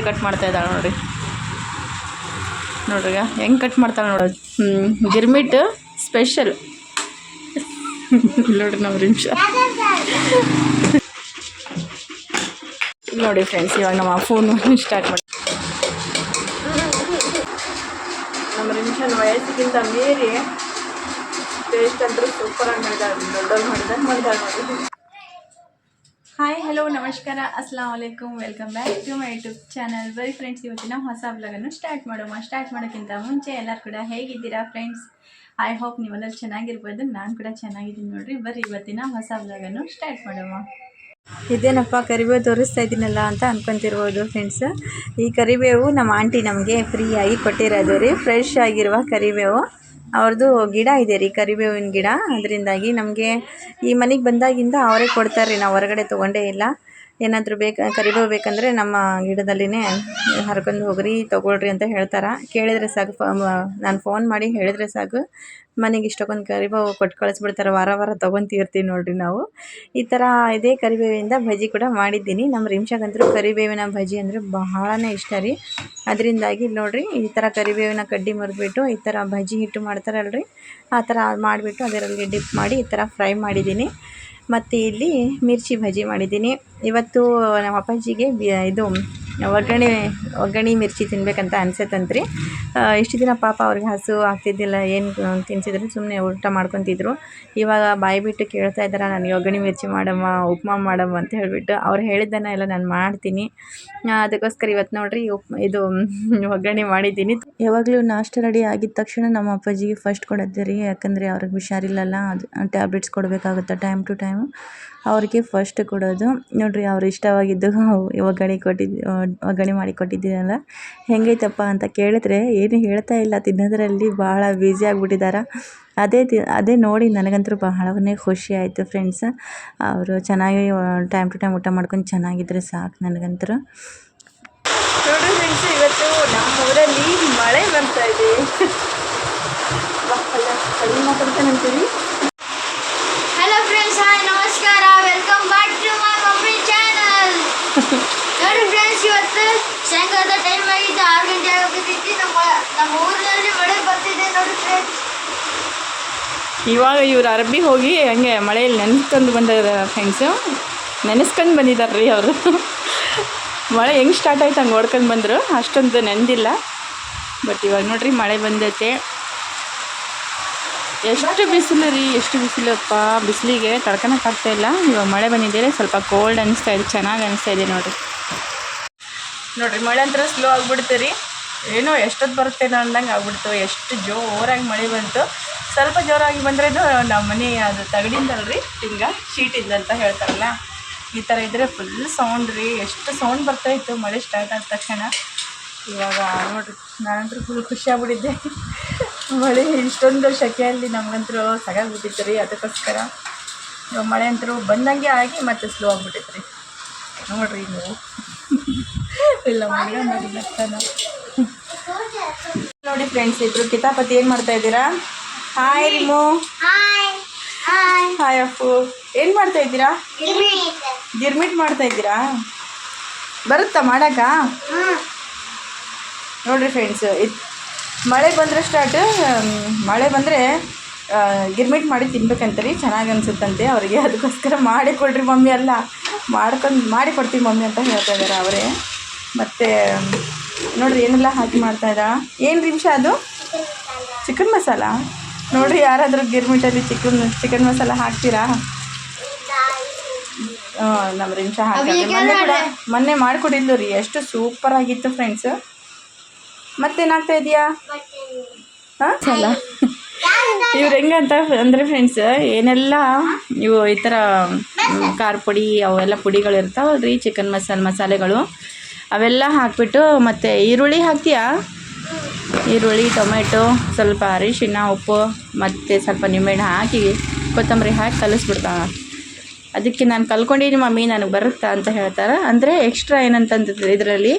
ಗಡ್ಡೆ ಕಟ್ ಮಾಡ್ತಾ ಇದ್ದಾಳೆ ನೋಡಿರಿ. ನೋಡ್ರಿ ಹೆಂಗೆ ಕಟ್ ಮಾಡ್ತಾಳೆ ನೋಡೋದು. ಗಿರ್ಮಿಟ್ ಸ್ಪೆಷಲ್ ನೋಡ್ರಿ ನಮ್ಮ ನಿಮಿಷ. ನೋಡಿ ಫ್ರೆಂಡ್ಸ್, ಇವಾಗ ನಮ್ಮ ಫೋನು ಸ್ಟಾರ್ಟ್ ಮಾಡಿ. ನಮ್ಮ ನಿಮಿಷನ ವಯಸ್ಸಿಗಿಂತ ಮೀರಿ ಟೇಸ್ಟ್ ಅಂತೂ ಸೂಪರಾಗಿ ಮಾಡಿದಾಳೆ, ದೊಡ್ಡವ್ರು ಮಾಡಿದಾಳೆ ನೋಡಿ. ಹಾಯ್, ಹಲೋ, ನಮಸ್ಕಾರ, ಅಸ್ಸಲಾಂ ವಲೈಕುಮ್. Welcome back to my YouTube channel. ಬರೀ ಫ್ರೆಂಡ್ಸ್, ಇವತ್ತಿನ ಹೊಸ ವ್ಲಾಗನ್ನು ಸ್ಟಾರ್ಟ್ ಮಾಡೋಕ್ಕಿಂತ ಮುಂಚೆ ಎಲ್ಲರೂ ಕೂಡ ಹೇಗಿದ್ದೀರಾ ಫ್ರೆಂಡ್ಸ್? ಐ ಹೋಪ್ ನೀವೆಲ್ಲರೂ ಚೆನ್ನಾಗಿರ್ಬೋದು. ನಾನು ಕೂಡ ಚೆನ್ನಾಗಿದ್ದೀನಿ ನೋಡಿರಿ. ಬರೀ ಇವತ್ತಿನ ಹೊಸ ವ್ಲಾಗನ್ನು ಸ್ಟಾರ್ಟ್ ಮಾಡೋಣ. ಇದೇನಪ್ಪ ಕರಿಬೇವು ತೋರಿಸ್ತಾ ಇದ್ದೀನಲ್ಲ ಅಂತ ಅಂದ್ಕೊತಿರ್ಬೋದು ಫ್ರೆಂಡ್ಸ್. ಈ ಕರಿಬೇವು ನಮ್ಮ ಆಂಟಿ ನಮಗೆ ಫ್ರೀಯಾಗಿ ಕೊಟ್ಟಿರೋದು ರೀ. ಫ್ರೆಶ್ ಆಗಿರುವ ಕರಿಬೇವು. ಅವ್ರದ್ದು ಗಿಡ ಇದೆ ರೀ, ಕರಿಬೇವಿನ ಗಿಡ. ಅದರಿಂದಾಗಿ ನಮಗೆ ಈ ಮನೆಗೆ ಬಂದಾಗಿಂದ ಅವರೇ ಕೊಡ್ತಾರೆ ರೀ, ನಾವು ಹೊರಗಡೆ ತೊಗೊಂಡೇ ಇಲ್ಲ. ಏನಾದರೂ ಕರಿಬೇವು ಬೇಕಂದರೆ ನಮ್ಮ ಗಿಡದಲ್ಲಿನೇ ಹರ್ಕೊಂಡು ಹೋಗ್ರಿ, ತೊಗೊಳ್ರಿ ಅಂತ ಹೇಳ್ತಾರೆ. ಕೇಳಿದರೆ ಸಾಕು, ನಾನು ಫೋನ್ ಮಾಡಿ ಹೇಳಿದರೆ ಸಾಕು, ಮನೆಗೆ ಇಷ್ಟಕ್ಕೊಂದು ಕರಿಬೇವು ಕೊಟ್ಟು ಕಳಿಸ್ಬಿಡ್ತಾರೆ. ವಾರ ವಾರ ತೊಗೊತೀರ್ತೀವಿ ನೋಡಿರಿ ನಾವು. ಈ ಥರ ಇದೇ ಕರಿಬೇವಿಂದ ಬಜ್ಜಿ ಕೂಡ ಮಾಡಿದ್ದೀನಿ. ನಮ್ಮ ರಿಮ್ಷಾಗಂತೂ ಕರಿಬೇವಿನ ಬಜ್ಜಿ ಅಂದರೆ ಬಹಳನೇ ಇಷ್ಟ ರೀ. ಅದರಿಂದಾಗಿ ನೋಡಿರಿ, ಈ ಥರ ಕರಿಬೇವಿನ ಕಡ್ಡಿ ಮುರಿದ್ಬಿಟ್ಟು ಈ ಥರ ಬಜ್ಜಿ ಹಿಟ್ಟು ಮಾಡ್ತಾರಲ್ರಿ, ಆ ಥರ ಮಾಡಿಬಿಟ್ಟು ಅದರಲ್ಲಿ ಡಿಪ್ ಮಾಡಿ ಈ ಥರ ಫ್ರೈ ಮಾಡಿದ್ದೀನಿ. ಮತ್ತು ಇಲ್ಲಿ ಮಿರ್ಚಿ ಬಜ್ಜಿ ಮಾಡಿದ್ದೀನಿ. ಇವತ್ತು ನಮ್ಮ ಅಪ್ಪಾಜಿಗೆ ಇದು ಒಗ್ಗರಣೆ ಮಿರ್ಚಿ ತಿನ್ಬೇಕಂತ ಅನ್ಸತ್ತಂತ್ರಿ. ಇಷ್ಟು ದಿನ ಪಾಪ ಅವ್ರಿಗೆ ಹಸು ಆಗ್ತಿದ್ದಿಲ್ಲ, ಏನು ತಿನ್ಸಿದ್ರು ಸುಮ್ಮನೆ ಊಟ ಮಾಡ್ಕೊತಿದ್ರು. ಇವಾಗ ಬಾಯಿ ಬಿಟ್ಟು ಕೇಳ್ತಾ ಇದ್ದಾರೆ, ನನಗೆ ಒಗ್ಗರಣೆ ಮಿರ್ಚಿ ಮಾಡಮ್ಮ, ಉಪ್ಮಾ ಮಾಡಮ್ಮ ಅಂತ ಹೇಳಿಬಿಟ್ಟು. ಅವ್ರು ಹೇಳಿದ್ದನ್ನು ಎಲ್ಲ ನಾನು ಮಾಡ್ತೀನಿ. ಅದಕ್ಕೋಸ್ಕರ ಇವತ್ತು ನೋಡಿರಿ ಇದು ಒಗ್ಗರಣೆ ಮಾಡಿದ್ದೀನಿ. ಯಾವಾಗಲೂ ನಾಷ್ಟ ರೆಡಿ ಆಗಿದ ತಕ್ಷಣ ನಮ್ಮ ಅಪ್ಪಾಜಿಗೆ ಫಸ್ಟ್ ಕೊಡೋದು ರೀ. ಯಾಕಂದರೆ ಅವ್ರಿಗೆ ಹುಷಾರಿಲ್ಲಲ್ಲ, ಅದು ಟ್ಯಾಬ್ಲೆಟ್ಸ್ ಕೊಡಬೇಕಾಗುತ್ತೆ ಟೈಮ್ ಟು ಟೈಮು. ಅವ್ರಿಗೆ ಫಸ್ಟ್ ಕೊಡೋದು ನೋಡಿರಿ. ಅವ್ರು ಇಷ್ಟವಾಗಿದ್ದು ಒಗ್ಗರಣೆ ಮಾಡಿ ಕೊಟ್ಟಿದ್ದೀನಲ್ಲ, ಹೆಂಗೈತಪ್ಪ ಅಂತ ಕೇಳಿದ್ರೆ ಏನು ಹೇಳ್ತಾ ಇಲ್ಲ, ತಿನ್ನೋದ್ರಲ್ಲಿ ಭಾಳ ಬ್ಯುಸಿ ಆಗಿಬಿಟ್ಟಿದ್ದಾರೆ. ಅದೇ ನೋಡಿ ನನಗಂತೂ ಬಹಳವೇ ಖುಷಿ ಆಯಿತು ಫ್ರೆಂಡ್ಸ್. ಅವರು ಚೆನ್ನಾಗಿ ಟೈಮ್ ಟು ಟೈಮ್ ಊಟ ಮಾಡ್ಕೊಂಡು ಚೆನ್ನಾಗಿದ್ರೆ ಸಾಕು ನನಗಂತೂ. ನೋಡಿ ಫ್ರೆಂಡ್ಸ್, ಇವತ್ತು ನಮ್ಮ ಊರಲ್ಲಿ ಮಳೆ ಬರ್ತಾ ಇದೆ. ಕಡಿಮೆ ಮಾತಾಡ್ತಾನಂತೀವಿ. ಹಲೋ ಫ್ರೆಂಡ್ಸ್, ಹಾಯ್, ನಮಸ್ಕಾರ, welcome back to my mummy channel. ನೋಡಿ ಫ್ರೆಂಡ್ಸ್, ಇವತ್ತು ಸಾಯಂಕಾಲದ ಟೈಮ್ ಆಗಿದೆ, 6 ಗಂಟೆ ಆಗೋಗ್ಬಿಟ್ಟಿತ್ತು. ನಮ್ಮ ಊರಿನಲ್ಲಿ ಮಳೆ ಬರ್ತಿದೆ ನೋಡಿ ಫ್ರೆಂಡ್ಸ್. ಇವಾಗ ಇವ್ರು ಅರಬ್ಬಿ ಹೋಗಿ ಹಂಗೆ ಮಳೆಯಲ್ಲಿ ನೆನೆಸ್ಕೊಂಡು ಬಂದಿದ್ದಾರೆ ಫ್ರೆಂಡ್ಸು. ನೆನೆಸ್ಕೊಂಡು ಬಂದಿದ್ದಾರೆ ರೀ ಅವರು. ಮಳೆ ಹೆಂಗೆ ಸ್ಟಾರ್ಟ್ ಆಯ್ತು ಹಂಗೆ ಓಡ್ಕೊಂಡು ಬಂದರು, ಅಷ್ಟೊಂದು ನೆನೆದಿಲ್ಲ. ಬಟ್ ಇವಾಗ ನೋಡ್ರಿ ಮಳೆ ಬಂದೈತೆ. ಎಷ್ಟು ಬಿಸಿಲು ರೀ, ಎಷ್ಟು ಬಿಸಿಲಪ್ಪ, ಬಿಸಿಲಿಗೆ ತಡ್ಕೊಳಕ್ಕಾಗ್ತಾಯಿಲ್ಲ. ಇವಾಗ ಮಳೆ ಬಂದಿದ್ದೇನೆ, ಸ್ವಲ್ಪ ಕೋಲ್ಡ್ ಅನಿಸ್ತಾ ಇದೆ, ಚೆನ್ನಾಗಿ ಅನಿಸ್ತಾ ಇದೆ ನೋಡಿರಿ. ಮಳೆ ಅಂತೂ ಸ್ಲೋ ಆಗಿಬಿಡ್ತು ರೀ. ಏನೋ ಎಷ್ಟೊತ್ತು ಬರುತ್ತೇನೋ ಅಂದಂಗೆ ಆಗ್ಬಿಡ್ತು. ಎಷ್ಟು ಜೋರಾಗಿ ಮಳೆ ಬಂತು. ಸ್ವಲ್ಪ ಜೋರಾಗಿ ಬಂದರೆ ನಮ್ಮ ಮನೆ ಅದು ತಗಡಿಂದಲ್ರಿ, ಹಿಂಗೆ ಶೀಟಿಂದ ಅಂತ ಹೇಳ್ತಾರಲ್ಲ, ಈ ಥರ ಇದ್ದರೆ ಫುಲ್ ಸೌಂಡ್ ರೀ. ಎಷ್ಟು ಸೌಂಡ್ ಬರ್ತಾಯಿತ್ತು ಮಳೆ ಸ್ಟಾರ್ಟ್ ಆದ ತಕ್ಷಣ. ಇವಾಗ ನೋಡಿರಿ, ನಾನಂತೂ ಫುಲ್ ಖುಷಿಯಾಗ್ಬಿಟ್ಟಿದ್ದೆ. ಮಳೆ ಇಷ್ಟೊಂದು ಶೆಕೆಯಲ್ಲಿ ನಮಗಂತೂ ಸಾಕಾಗ್ಬಿಟ್ಟಿತ್ತು ರೀ. ಅದಕ್ಕೋಸ್ಕರ ಇವಾಗ ಮಳೆ ಅಂತೂ ಬಂದಂಗೆ ಆಗಿ ಮತ್ತೆ ಸ್ಲೋ ಆಗಿಬಿಟ್ಟಿತ್ತು ರೀ. ನೋಡಿರಿ ನೀವು ಇಲ್ಲ ಮಳೆ ನೋಡಿ ಫ್ರೆಂಡ್ಸ್, ಇದ್ರು ಕಿತಾಪತಿ ಏನು ಮಾಡ್ತಾ ಇದ್ದೀರಾ? ಹಾಯ್ ರಿಮು. ಹಾಯ್ ಅಪ್ಪು. ಏನು ಮಾಡ್ತಾ ಇದ್ದೀರಾ? ಗಿರ್ಮಿಟ್ ಮಾಡ್ತಾ ಇದ್ದೀರಾ? ಬರುತ್ತಾ ಮಾಡಕ್ಕ? ನೋಡಿರಿ ಫ್ರೆಂಡ್ಸ್, ಮಳೆ ಬಂದರೆ ಮಳೆ ಬಂದರೆ ಗಿರ್ಮಿಟ್ ಮಾಡಿ ತಿನ್ಬೇಕಂತ ರೀ, ಚೆನ್ನಾಗಿ ಅನಿಸುತ್ತಂತೆ ಅವರಿಗೆ. ಅದಕ್ಕೋಸ್ಕರ ಮಾಡಿಕೊಡ್ರಿ ಮಮ್ಮಿ, ಅಲ್ಲ ಮಾಡಿ ಕೊಡ್ತೀವಿ ಮಮ್ಮಿ ಅಂತ ಹೇಳ್ತಾ ಇದ್ದಾರೆ ಅವರೇ. ಮತ್ತು ನೋಡಿರಿ ಏನೆಲ್ಲ ಹಾಕಿ ಮಾಡ್ತಾಯಿದ್ದ. ಏನು ನಿಮಿಷ ಅದು? ಚಿಕನ್ ಮಸಾಲ. ನೋಡಿರಿ, ಯಾರಾದರೂ ಗಿರ್ಮಿಟಲ್ಲಿ ಚಿಕನ್ ಮಸಾಲ ಹಾಕ್ತೀರಾ? ನಮ್ಮ ನಿಮಿಷ ಹಾಕಿ ಮೊನ್ನೆ ಮಾಡಿಕೊಟ್ಟಿದ್ಲು ರೀ, ಎಷ್ಟು ಸೂಪರ್ ಆಗಿತ್ತು ಫ್ರೆಂಡ್ಸ್. ಮತ್ತೇನಾಗ್ತಾ ಇದೆಯಾ? ಹಾಂ ಅಲ್ಲ, ಇವ್ರು ಹೆಂಗಂತ ಅಂದರೆ ಫ್ರೆಂಡ್ಸ್, ಏನೆಲ್ಲ ಇವು ಈ ಥರ ಖಾರ ಪುಡಿ ಅವೆಲ್ಲ ಪುಡಿಗಳು ಇರ್ತಾವಲ್ರಿ, ಚಿಕನ್ ಮಸಾಲೆಗಳು ಅವೆಲ್ಲ ಹಾಕಿಬಿಟ್ಟು, ಮತ್ತು ಈರುಳ್ಳಿ ಹಾಕ್ತೀಯಾ? ಈರುಳ್ಳಿ, ಟೊಮೆಟೊ, ಸ್ವಲ್ಪ ಅರಿಶಿಣ, ಉಪ್ಪು ಮತ್ತು ಸ್ವಲ್ಪ ನಿಂಬೆಹಣ್ಣು ಹಾಕಿ ಕೊತ್ತಂಬರಿ ಹಾಕಿ ಕಲಿಸ್ಬಿಡ್ತಾಳೆ. ಅದಕ್ಕೆ ನಾನು ಕಲ್ಕೊಂಡಿದ್ದೀನಿ ಮಮ್ಮಿ, ನನಗೆ ಬರುತ್ತಾ ಅಂತ ಹೇಳ್ತಾರೆ. ಅಂದರೆ ಎಕ್ಸ್ಟ್ರಾ ಏನಂತಂದ್ರೆ ಇದರಲ್ಲಿ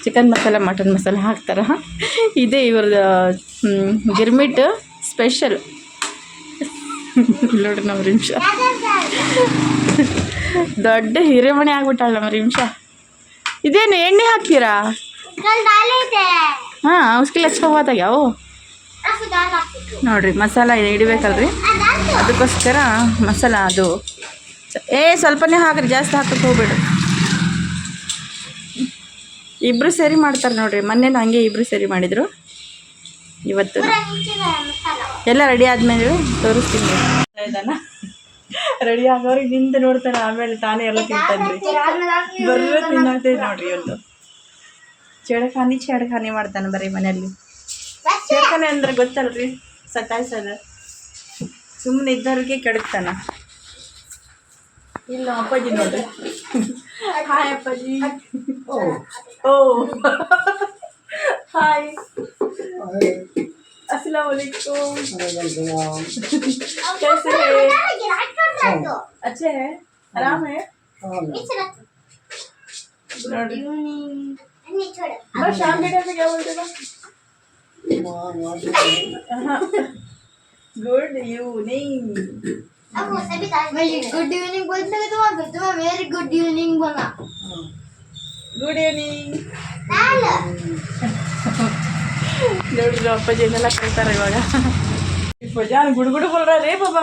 ಚಿಕನ್ ಮಸಾಲ, ಮಟನ್ ಮಸಾಲ ಹಾಕ್ತಾರೆ. ಇದೇ ಇವ್ರದ್ದು ಗಿರ್ಮಿಟ್ ಸ್ಪೆಷಲ್. ನೋಡ್ರಿ ನಮ್ಮ ನಿಮಿಷ ದೊಡ್ಡ ಹಿರೇಮಣಿ ಆಗ್ಬಿಟ್ಟಾಳ ನಮ್ಮ ನಿಮಿಷ. ಇದೇನು ಎಣ್ಣೆ ಹಾಕ್ತೀರಾ? कल डाले थे ಹಾಂ ಅವಸ್ಕಿಲ್ಲ ಚವಾತಾಗ್ಯಾವು अब दाल हाकಬೇಕು ನೋಡ್ರಿ ಮಸಾಲ ಇಡಬೇಕಲ್ರಿ ಅದಕ್ಕೋಸ್ಕರ ಮಸಾಲ ಅದು ಸ್ವಲ್ಪನೇ ಹಾಕ್ರಿ ಜಾಸ್ತಿ ಹಾಕಕ್ಕೆ ಹೋಗ್ಬೇಡ್ರಿ ಇಬ್ಬರು ಸೇರಿ ಮಾಡ್ತಾರೆ ನೋಡ್ರಿ ಮೊನ್ನೆ ಹಂಗೆ ಇಬ್ಬರು ಸೇರಿ ಮಾಡಿದರು ಇವತ್ತು पूरा नीचे गया मसाला ಎಲ್ಲ ರೆಡಿ ಆದಮೇಲೆ ತೋರಿಸ್ತೀನಿ ಇದಾನ ರೆಡಿ ಆಗೋರಿಗೆ ನಿಂತು ನೋಡ್ತಾನೆ ಆಮೇಲೆ ತಾನೇ ಎಲ್ಲ ತಿಂತಾನ್ರಿ ಬರ್ರ ತಿನ್ನೋದೇ ನೋಡ್ರಿ ಒಂದು ಚೇಡಖಾನಿ ಮಾಡ್ತಾನೆ ಬರೀ ಮನೆಯಲ್ಲಿ ಚೇಡಖಾನೆ ಅಂದ್ರೆ ಗೊತ್ತಲ್ರಿ ಸತಾಯಿಸೋದು ಸುಮ್ಮನೆ ಇದ್ದವ್ರಿಗೆ ಕೆಡಕ್ತಾನ ಇಲ್ಲ ಅಪ್ಪಾಜಿ ನೋಡ್ರಿ ಹಾಯ್ ಅಪ್ಪಾಜಿ ಓ ಹಾಯ್ अस्सलाम वालेकुम कैसे है अच्छे है आराम है नीचे रख नहीं छोड़ बस शाम के टाइम में क्या बोलते ना गुड इवनिंग अब वो सभी मैं गुड इवनिंग बोलते हैं तो वेरी गुड इवनिंग बोला गुड इवनिंग दाल ನೋಡ್ರಿ ಅಪ್ಪಾಜಿ ಏನೆಲ್ಲ ಕಳ್ತಾರೆ ಇವಾಗ ಪಜಾನ್ ಗುಡುಗುಡು ಬಲ್ರ ರೇ ಬಾಬಾ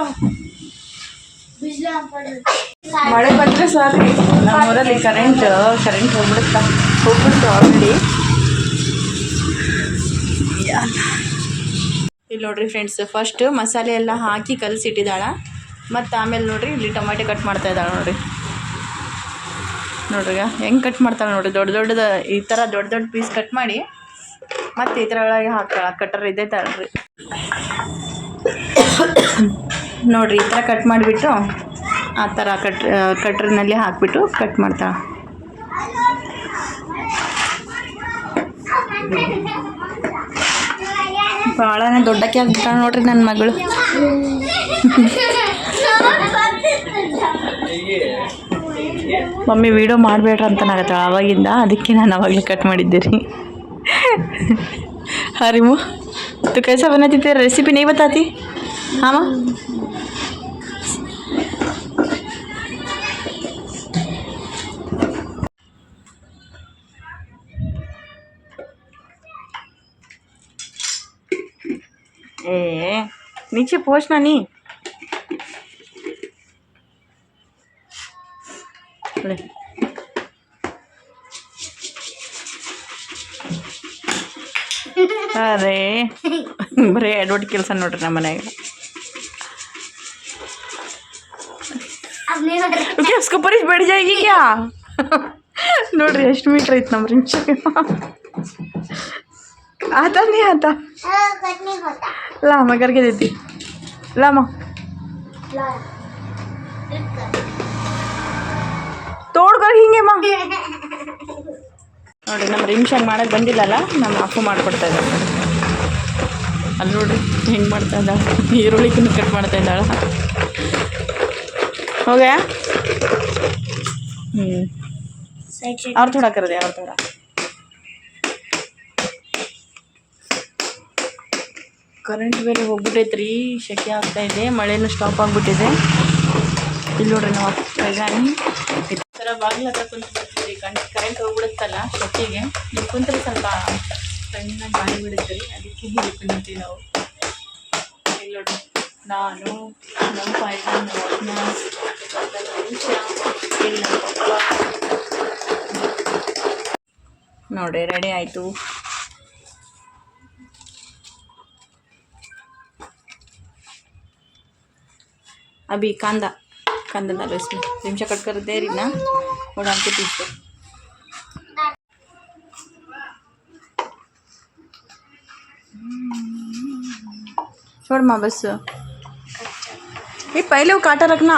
ಮಳೆ ಬಂದರೆ ಸಾಕು ನಮ್ಮೂರಲ್ಲಿ ಕರೆಂಟ್ ಹೋಗ್ಬಿಡುತ್ತೆ ಆಲ್ರೆಡಿ ಇಲ್ಲಿ ನೋಡ್ರಿ ಫ್ರೆಂಡ್ಸ್ ಫಸ್ಟ್ ಮಸಾಲೆ ಎಲ್ಲ ಹಾಕಿ ಕಲಸಿಟ್ಟಿದ್ದಾಳ ಮತ್ತು ಆಮೇಲೆ ನೋಡ್ರಿ ಇಲ್ಲಿ ಟೊಮೆಟೊ ಕಟ್ ಮಾಡ್ತಾ ಇದ್ದಾಳೆ ನೋಡ್ರಿ ಹೆಂಗೆ ಕಟ್ ಮಾಡ್ತಾಳೆ ನೋಡ್ರಿ ದೊಡ್ಡದ ಈ ಥರ ದೊಡ್ಡ ಪೀಸ್ ಕಟ್ ಮಾಡಿ ಮತ್ತು ಈ ಥರ ಒಳಗೆ ಹಾಕ್ತಾಳೆ ಕಟ್ಟರ್ ಇದೆ ತಳ್ರಿ ನೋಡ್ರಿ ಈ ಥರ ಕಟ್ ಮಾಡಿಬಿಟ್ಟು ಆ ಥರ ಕಟ್ರಿನಲ್ಲಿ ಹಾಕಿಬಿಟ್ಟು ಕಟ್ ಮಾಡ್ತಾಳೆ ಭಾಳನೇ ದೊಡ್ಡಕ್ಕೆ ಆಗ್ಬಿಟ್ಟಾಳೆ ನೋಡ್ರಿ ನನ್ನ ಮಗಳು ಮಮ್ಮಿ ವಿಡಿಯೋ ಮಾಡಬೇಡ್ರ ಅಂತ ನಾಗತ್ತಾಳೆ ಆವಾಗಿಂದ ಅದಕ್ಕೆ ನಾನು ಆವಾಗಲೇ ಕಟ್ ಮಾಡಿದ್ದೆ ರೀ हाँ रिमू तो कैसा बनाती तेरा रेसिपी नहीं बताती हाँ माँ ए नीचे पहुँचना नहीं ले अरे बड़े एडवर्ट ಕೆಲಸ ನೋಡ್ರಿ ನಮ್ಮ ಮನೆಯಾಗ ओके उसके ऊपर ही बैठ जाएगी क्या ನೋಡ್ರಿ ಎಷ್ಟು ಮೀಟರ್ ಐತೆ ನಮ್ಮ ರಿಂಚ आता नहीं आता नहीं होता ला मैं करके देती ला माँ तोड़ कर ಹಿಂಗೆ माँ ನೋಡಿ ನಮ್ಮ ರಿಮಿಷನ್ ಮಾಡೋಕ್ಕೆ ಬಂದಿಲ್ಲಲ್ಲ ನಮ್ಮ ಅಪ್ಪ ಮಾಡಿಕೊಡ್ತಾ ಇದ್ದಾಳೆ ಅಲ್ಲಿ ನೋಡ್ರಿ ಹೆಂಗೆ ಮಾಡ್ತಾ ಇದ್ದಾಳೆ ಈರುಳ್ಳಿಗೂ ಕಟ್ ಮಾಡ್ತಾ ಇದ್ದಾಳೆ ಹೋಗ್ಯಾ ಅವ್ರು ಥೋड़ा कर दे और थोड़ा ಕರೆಂಟ್ ಬೇರೆ ಹೋಗ್ಬಿಟ್ಟೈತ್ರಿ ಶೆಕೆ ಆಗ್ತಾ ಇದೆ ಮಳೆನೂ ಸ್ಟಾಪ್ ಆಗಿಬಿಟ್ಟಿದೆ ಇಲ್ಲಿ ನೋಡ್ರಿ ನಾವು ಪ್ರಜಾನಿ ಈ ಥರ ಬಾಗಿಲು ಹತ್ರ ಕುಂತು ಬರ್ತೀವಿ ಕರೆಂಟ್ ಹೋಗ್ಬಿಡುತ್ತಲ್ಲ ಶೆಕೆಗೆ ಇಲ್ಲಿ ಕುಂತ್ರೆ ಸ್ವಲ್ಪ ಸಣ್ಣಗೆ ಗಾಳಿ ಬಿಡುತ್ತೆ ರೀ ಅದಕ್ಕೆ ಇಲ್ಲಿ ಕುಂತೀವಿ ನಾವು ಇಲ್ಲಿ ನೋಡ್ರಿ ನಾನು ನಮ್ಮ ಪಾಯ್ಜಾನ್ ಇಲ್ಲಿ ನೋಡ್ರಿ ರೆಡಿ ಆಯಿತು अभी कांदा डालो इसमें रिमशा कट कर दे रही ना और डाल के पीस दो छोड़ माँ बस ये पहले वो काटा रखना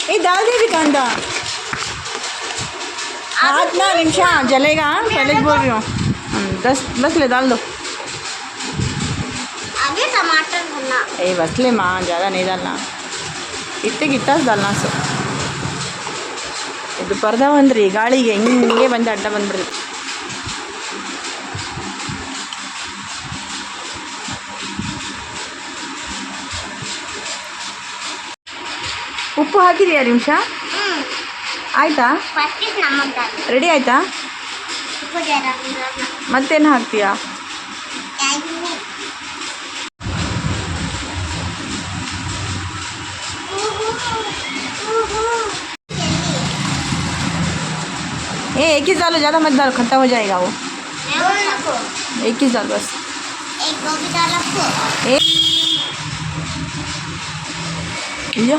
ये डाल दे भी कांदा हाथ ना रिमशा जलेगा पहले बोल रही हूँ बस ले डाल दो टमाटर भरना ए बस ले माँ ज़्यादा नहीं डालना इतने गिट्टास डालना सो ಇದು ಪರ್ದ ಬಂದ್ರಿ ಗಾಳಿಗೆ ಹಿಂಗೆ ಬಂದು ಅಡ್ಡ ಬಂದ್ಬಿಡ್ರಿ ಉಪ್ಪು ಹಾಕಿದೆಯಾ ನಿಮಿಷ ಆಯಿತಾ? ರೆಡಿ ಆಯಿತಾ? ಮತ್ತೇನು ಹಾಕ್ತೀಯಾ? एक ही डालो, ज़्यादा मत डालो, खट्टा हो जाएगा वो। एक ही डाल बस। एक लियो।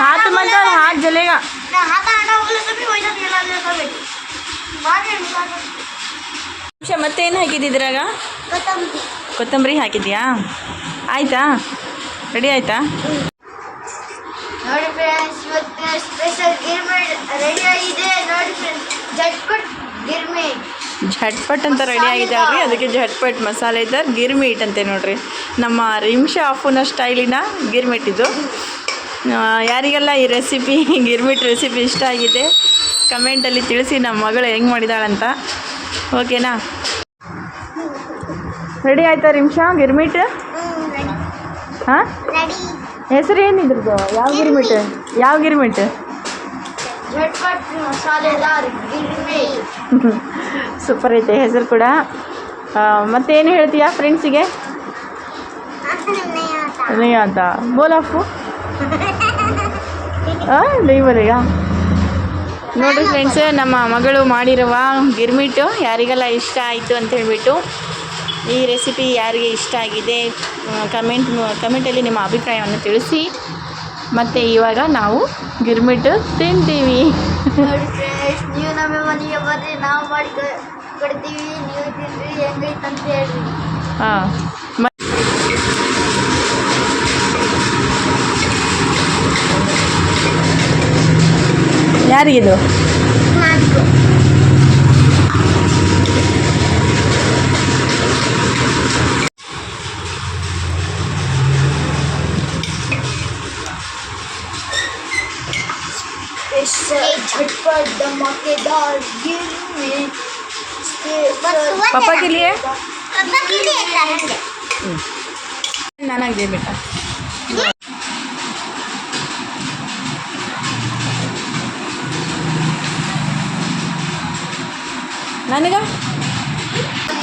हाथ मत डाल, हाथ जलेगा। ಮತ್ತೇನು ಹಾಕಿದ್ದಿದ್ರಾಗ? ಕೊತ್ತಂಬರಿ ಹಾಕಿದ್ಯಾ? ಆಯಿತಾ? ರೆಡಿ ಆಯಿತಾ? ನೋಡಿ ಫ್ರೆಂಡ್ಸ್, ಇವತ್ತು ಸ್ಪೆಷಲ್ ಗಿರ್ಮಿಟ್ ರೆಡಿ ಆಗಿದೆ. ನೋಡಿ ಫ್ರೆಂಡ್ಸ್, झटपट ಗಿರ್ಮಿಟ್ ಝಟ್ಪಟ್ ಅಂತ ರೆಡಿ ಆಗಿದೆ ಅಲ್ರಿ. ಅದಕ್ಕೆ ಝಟ್ಪಟ್ ಮಸಾಲೆ ಇದ್ದಾರೆ ಗಿರ್ಮಿಟ್ ಅಂತೆ ನೋಡ್ರಿ. ನಮ್ಮ ರಿಮ್ಶಾ ಅಫುನ ಸ್ಟೈಲಿನ ಗಿರ್ಮಿಟ್ ಇದು. ಯಾರಿಗೆಲ್ಲ ಈ ರೆಸಿಪಿ ಗಿರ್ಮಿಟ್ ರೆಸಿಪಿ ಇಷ್ಟ ಆಗಿದೆ ಕಮೆಂಟಲ್ಲಿ ತಿಳಿಸಿ, ನಮ್ಮ ಮಗಳು ಹೆಂಗೆ ಮಾಡಿದಾಳಂತ. ಓಕೆನಾ? ರೆಡಿ ಆಯ್ತಾ ರಿಮ್ಶಾ ಗಿರ್ಮಿಟ್? ಹಾಂ, ಹೆಸರು ಏನಿದ್ರದ್ದು? ಯಾವ ಗಿರ್ಮಿಟ್? ಯಾವ ಗಿರ್ಮಿಟ್? झटपट ಮಸಾಲೆದಾರ್ ಗಿರ್ಮಿಟ್. ಸೂಪರ್ ಐತೆ ಹೆಸರು ಕೂಡ. ಮತ್ತೇನು ಹೇಳ್ತೀಯಾ ಫ್ರೆಂಡ್ಸಿಗೆ? नहीं आता, बोला आपको? नहीं बोलेगा. ನೋಡಿರಿ ಫ್ರೆಂಡ್ಸ್, ನಮ್ಮ ಮಗಳು ಮಾಡಿರುವ ಗಿರ್ಮಿಟ್ಟು ಯಾರಿಗೆಲ್ಲ ಇಷ್ಟ ಆಯಿತು ಅಂತ ಹೇಳಿಬಿಟ್ಟು, ಈ ರೆಸಿಪಿ ಯಾರಿಗೆ ಇಷ್ಟ ಆಗಿದೆ ಕಮೆಂಟಲ್ಲಿ ನಿಮ್ಮ ಅಭಿಪ್ರಾಯವನ್ನು ತಿಳಿಸಿ. ಮತ್ತು ಇವಾಗ ನಾವು ಗಿರ್ಮಿಟ್ಟು ತಿಂತೀವಿ. ನೋಡಿ ಫ್ರೆಂಡ್ಸ್, ನೀವು ನಮ್ಮ ಮನೆಗೆ ಬರ್ರಿ, ನಾವು ಮಾಡಿ ಕೊಡ್ತೀವಿ, ನೀವು ತಿನ್ರಿ, ಹೆಂಗೈತೆ ಅಂತ ಹೇಳ್ರಿ. ಹಾಂ, ಯಾರಿಗಿದು? झटपट धमाकेदार गिरमिट पापा के लिए? पापा के लिए ನನಗೆ ದೇ ಬೇಟ. ನನಗೆ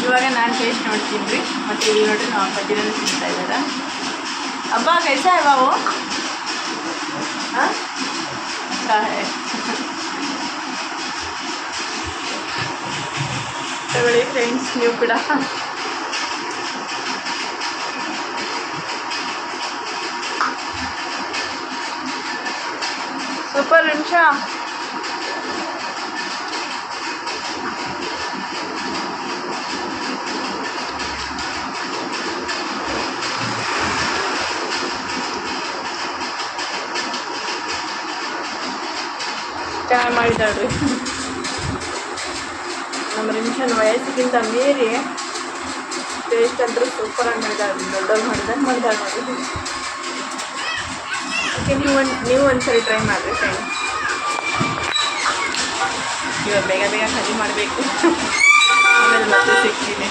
ಇವಾಗ ನಾನು ಟೇಸ್ಟ್ ನೋಡ್ತೀನಿ ರೀ. ಮತ್ತು ಇಲ್ಲಿ ನೋಡ್ರಿ ನಾವು ಪಟ್ಟಿನಲ್ಲಿ ತಿಂತಾ ಇದ್ದಾರೆ. ಅಬ್ಬ ಕೈಸಾ है ಬಾವು? ಹಾಂ, ತಗೊಳ್ಳಿ ಫ್ರೆಂಡ್ಸ್ ನೀವು ಕೂಡ. ಸೂಪರ್ ರಿಮ್ಶಾ. ಚೆನ್ನಾಗಿ ಮಾಡಿದಾಳ್ರಿ ನಮ್ಮ ರಿಮ್ಶನ್. ವಯಸ್ಸಿಗಿಂತ ಮೀರಿ ಟೇಸ್ಟ್ ಅಂತೂ ಸೂಪರಾಗಿ ಮಾಡಿದಾಳೆ. ದೊಡ್ಡವ್ರು ಮಾಡಿದಾಳೆ ನೋಡಿ. ಓಕೆ, ನೀವು ಒಂದ್ಸರಿ ಟ್ರೈ ಮಾಡಿರಿ ಫ್ರೆಂಡ್ಸ್. ಇವಾಗ ಬೇಗ ಖಾಲಿ ಮಾಡಬೇಕು, ಆಮೇಲೆ ಮತ್ತೆ ಸಿಗ್ತೀನಿ.